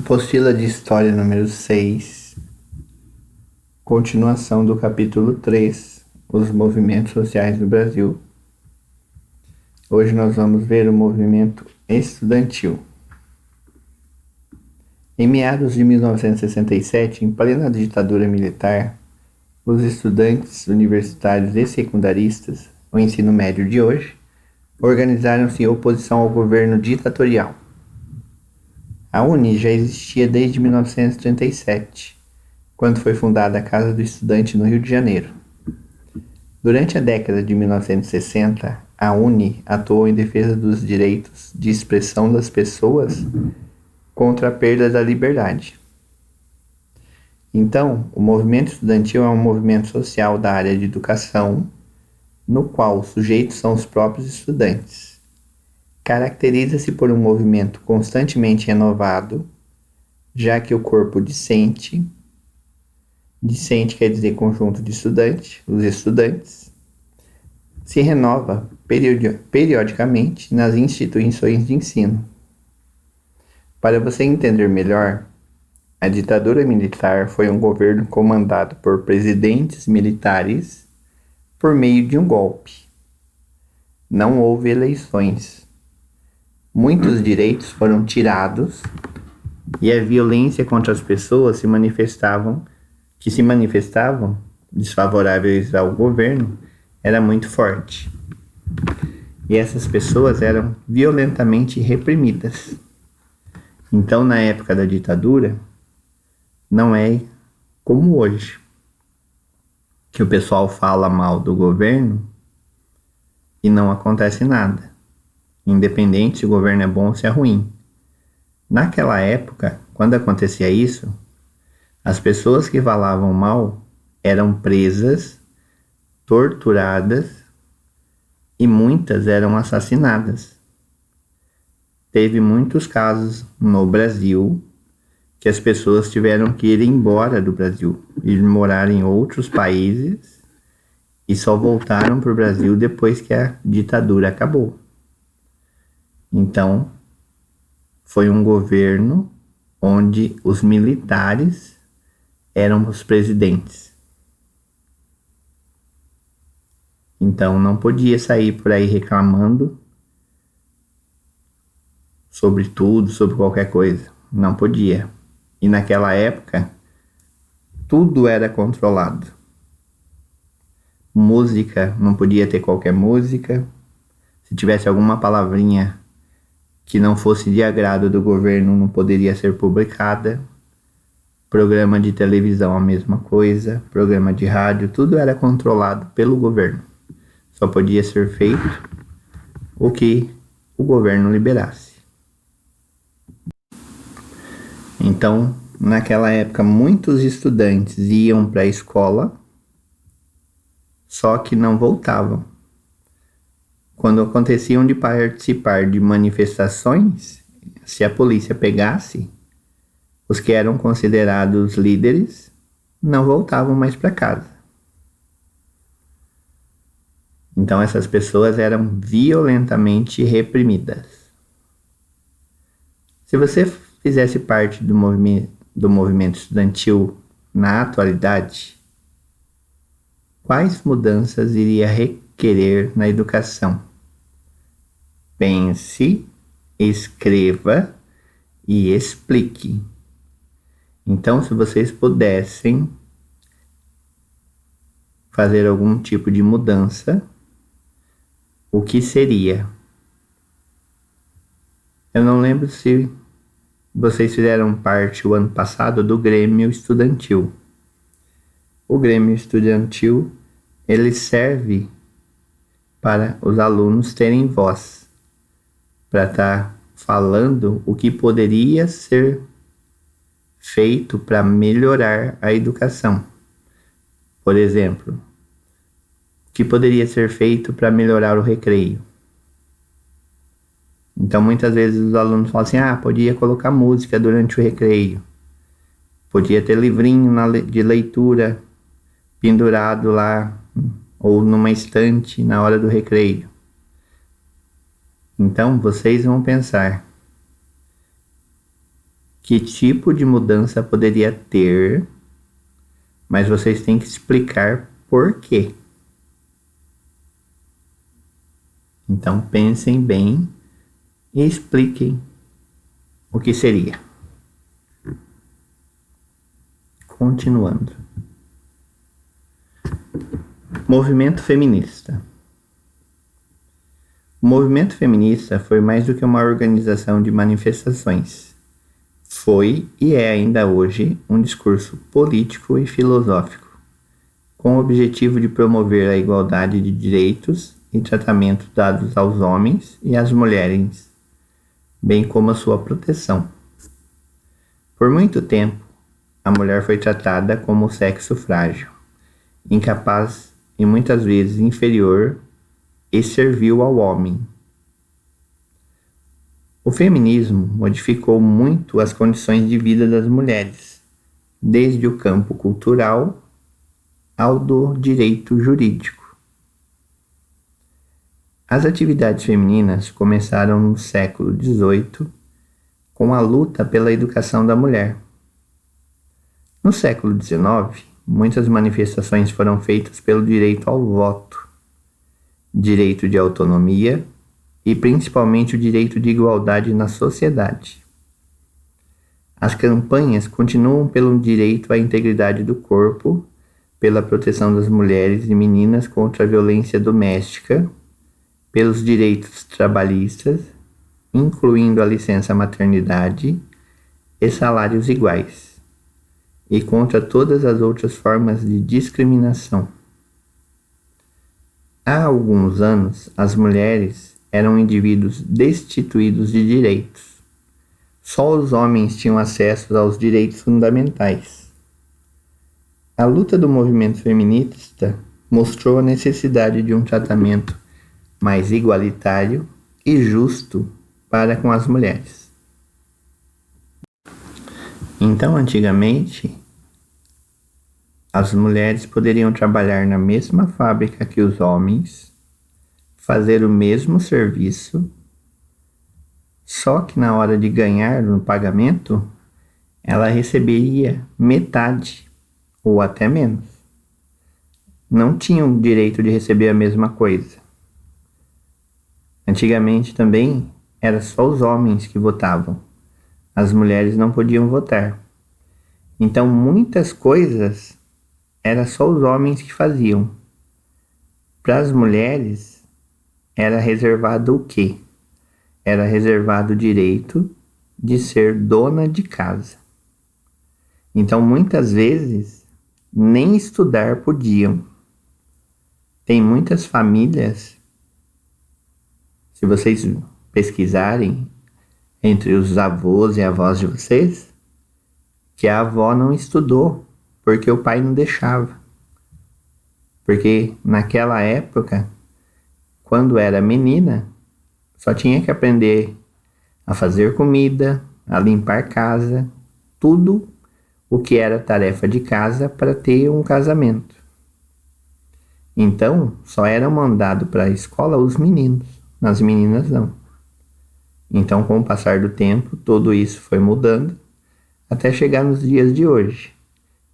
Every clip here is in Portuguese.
Apostila de História número 6, continuação do capítulo 3, os movimentos sociais no Brasil. Hoje nós vamos ver o movimento estudantil. Em meados de 1967, em plena ditadura militar, os estudantes universitários e secundaristas, o ensino médio de hoje, organizaram-se em oposição ao governo ditatorial. A UNE já existia desde 1937, quando foi fundada a Casa do Estudante no Rio de Janeiro. Durante a década de 1960, a UNE atuou em defesa dos direitos de expressão das pessoas contra a perda da liberdade. Então, o movimento estudantil é um movimento social da área de educação, no qual os sujeitos são os próprios estudantes. Caracteriza-se por um movimento constantemente renovado, já que o corpo discente quer dizer conjunto de estudantes, os estudantes, se renova periodicamente nas instituições de ensino. Para você entender melhor, a ditadura militar foi um governo comandado por presidentes militares por meio de um golpe. Não houve eleições. Muitos direitos foram tirados e a violência contra as pessoas que se manifestavam desfavoráveis ao governo era muito forte. E essas pessoas eram violentamente reprimidas. Então, na época da ditadura, não é como hoje, que o pessoal fala mal do governo e não acontece nada, independente se o governo é bom ou se é ruim. Naquela época, quando acontecia isso, as pessoas que falavam mal eram presas, torturadas e muitas eram assassinadas. Teve muitos casos no Brasil que as pessoas tiveram que ir embora do Brasil, ir morar em outros países e só voltaram para o Brasil depois que a ditadura acabou. Então, foi um governo onde os militares eram os presidentes. Então, não podia sair por aí reclamando sobre tudo, sobre qualquer coisa. Não podia. E naquela época, tudo era controlado. Música, não podia ter qualquer música. Se tivesse alguma palavrinha que não fosse de agrado do governo, não poderia ser publicada. Programa de televisão, a mesma coisa. Programa de rádio, tudo era controlado pelo governo. Só podia ser feito o que o governo liberasse. Então, naquela época, muitos estudantes iam para a escola, só que não voltavam. Quando aconteciam de participar de manifestações, se a polícia pegasse, os que eram considerados líderes não voltavam mais para casa. Então essas pessoas eram violentamente reprimidas. Se você fizesse parte do movimento estudantil na atualidade, quais mudanças iria requerer na educação? Pense, escreva e explique. Então, se vocês pudessem fazer algum tipo de mudança, o que seria? Eu não lembro se vocês fizeram parte o ano passado do Grêmio Estudantil. O Grêmio Estudantil, ele serve para os alunos terem voz, para estar falando o que poderia ser feito para melhorar a educação. Por exemplo, o que poderia ser feito para melhorar o recreio. Então, muitas vezes os alunos falam assim, podia colocar música durante o recreio. Podia ter livrinho de leitura pendurado lá, ou numa estante na hora do recreio. Então, vocês vão pensar que tipo de mudança poderia ter, mas vocês têm que explicar por quê. Então pensem bem e expliquem o que seria. Continuando. Movimento feminista. O movimento feminista foi mais do que uma organização de manifestações. Foi e é ainda hoje um discurso político e filosófico, com o objetivo de promover a igualdade de direitos e tratamento dados aos homens e às mulheres, bem como a sua proteção. Por muito tempo, a mulher foi tratada como sexo frágil, incapaz e muitas vezes inferior e servil ao homem. O feminismo modificou muito as condições de vida das mulheres, desde o campo cultural ao do direito jurídico. As atividades femininas começaram no século XVIII com a luta pela educação da mulher. No século XIX, muitas manifestações foram feitas pelo direito ao voto, direito de autonomia e principalmente o direito de igualdade na sociedade. As campanhas continuam pelo direito à integridade do corpo, pela proteção das mulheres e meninas contra a violência doméstica, pelos direitos trabalhistas, incluindo a licença maternidade e salários iguais, e contra todas as outras formas de discriminação. Há alguns anos, as mulheres eram indivíduos destituídos de direitos. Só os homens tinham acesso aos direitos fundamentais. A luta do movimento feminista mostrou a necessidade de um tratamento mais igualitário e justo para com as mulheres. Então, antigamente, as mulheres poderiam trabalhar na mesma fábrica que os homens, fazer o mesmo serviço, só que na hora de ganhar no pagamento, ela receberia metade ou até menos. Não tinham o direito de receber a mesma coisa. Antigamente também era só os homens que votavam. As mulheres não podiam votar. Então muitas coisas era só os homens que faziam. Para as mulheres era reservado o quê? Era reservado o direito de ser dona de casa. Então muitas vezes nem estudar podiam. Tem muitas famílias, se vocês pesquisarem entre os avós e avós de vocês, que a avó não estudou porque o pai não deixava. Porque naquela época, quando era menina, só tinha que aprender a fazer comida, a limpar casa, tudo o que era tarefa de casa para ter um casamento. Então, só era mandado para a escola os meninos, as meninas não. Então, com o passar do tempo, tudo isso foi mudando até chegar nos dias de hoje,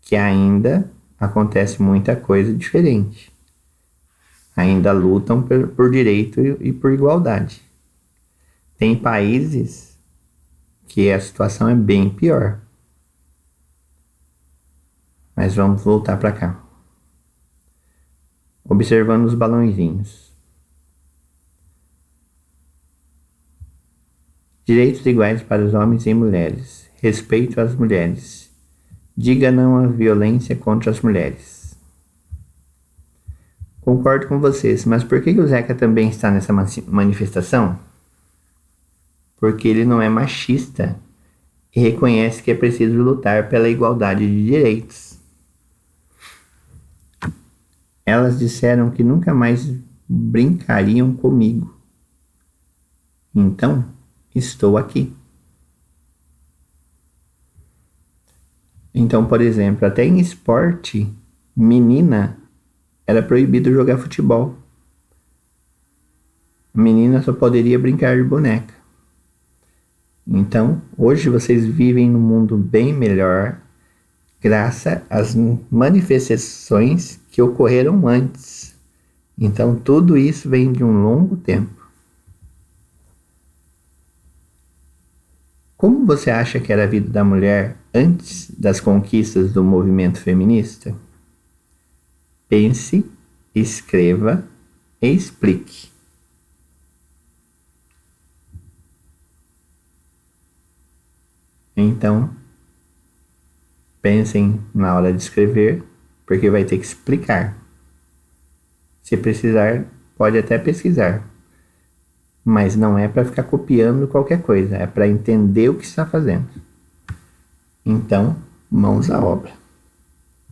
que ainda acontece muita coisa diferente. Ainda lutam por direito e por igualdade. Tem países que a situação é bem pior. Mas vamos voltar para cá. Observando os balãozinhos. Direitos iguais para os homens e mulheres. Respeito às mulheres. Diga não à violência contra as mulheres. Concordo com vocês, mas por que o Zeca também está nessa manifestação? Porque ele não é machista e reconhece que é preciso lutar pela igualdade de direitos. Elas disseram que nunca mais brincariam comigo. Então, estou aqui. Então, por exemplo, até em esporte, menina era proibido jogar futebol. A menina só poderia brincar de boneca. Então, hoje vocês vivem num mundo bem melhor, graças às manifestações que ocorreram antes. Então, tudo isso vem de um longo tempo. Como você acha que era a vida da mulher antes das conquistas do movimento feminista? Pense, escreva e explique. Então, pensem na hora de escrever, porque vai ter que explicar. Se precisar, pode até pesquisar, mas não é para ficar copiando qualquer coisa, é para entender o que está fazendo. Então, mãos à obra.